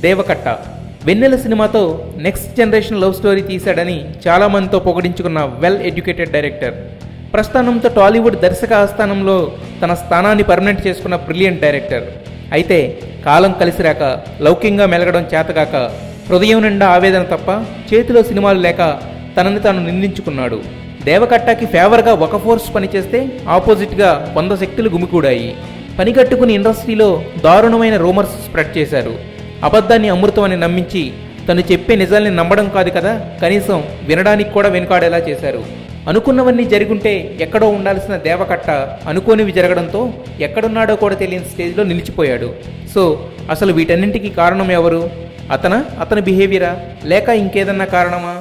దేవకట్ట. వెన్నెల సినిమాతో next generation love story తీశాడని చాలామందితో పొగిడించుకున్న వెల్ ఎడ్యుకేటెడ్ డైరెక్టర్. ప్రస్థానంతో టాలీవుడ్ దర్శక ఆస్థానంలో తన స్థానాన్ని పర్మనెంట్ చేసుకున్న బ్రిలియంట్ డైరెక్టర్. అయితే కాలం కలిసిరాక లౌక్యంగా మెలగడం చేతగాక హృదయం నిండా ఆవేదన తప్ప చేతిలో సినిమాలు లేక తనని తాను నిందించుకున్నాడు. దేవకట్టకి ఫేవర్గా ఒక ఫోర్స్ పనిచేస్తే ఆపోజిట్గా 100 శక్తులు గుమికూడాయి. పనిగట్టుకుని ఇండస్ట్రీలో దారుణమైన రూమర్స్ స్ప్రెడ్ చేశారు. అబద్ధాన్ని అమృతం అని నమ్మించి తను చెప్పే నిజాల్ని నమ్మడం కాదు కదా, కనీసం వినడానికి కూడా వెనుకాడేలా చేశారు. అనుకున్నవన్నీ జరుగుంటే ఎక్కడో ఉండాల్సిన దేవకట్ట అనుకోనివి జరగడంతో ఎక్కడున్నాడో కూడా తెలియని స్టేజ్లో నిలిచిపోయాడు. సో అసలు వీటన్నింటికీ కారణం ఎవరు? అతని బిహేవియరా, లేక ఇంకేదన్నా కారణమా?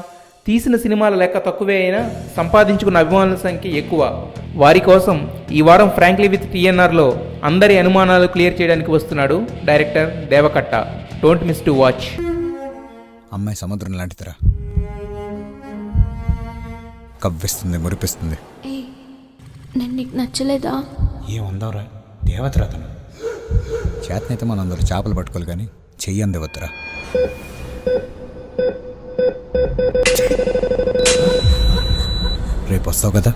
తీసిన సినిమాల లెక్క తక్కువే అయినా సంపాదించుకున్న అభిమానుల సంఖ్య ఎక్కువ. వారి కోసం ఈ వారం ఫ్రాంక్లీ విత్ టీఎన్ఆర్లో అందరి అనుమానాలు క్లియర్ చేయడానికి వస్తున్నాడు director Deva Katta. Don't miss to watch. అమ్మాయి సముద్రం లాంటిదిరా, కవ్విస్తుంది, మురిపిస్తుంది. నేను నీకు నచ్చలేదా? ఏముందవరా, దేవతరా తను. చేతనైతే మనం అందరూ చేపలు పట్టుకోవాలి కానీ చెయ్యం దేవతరా. రేపు వస్తావు కదా?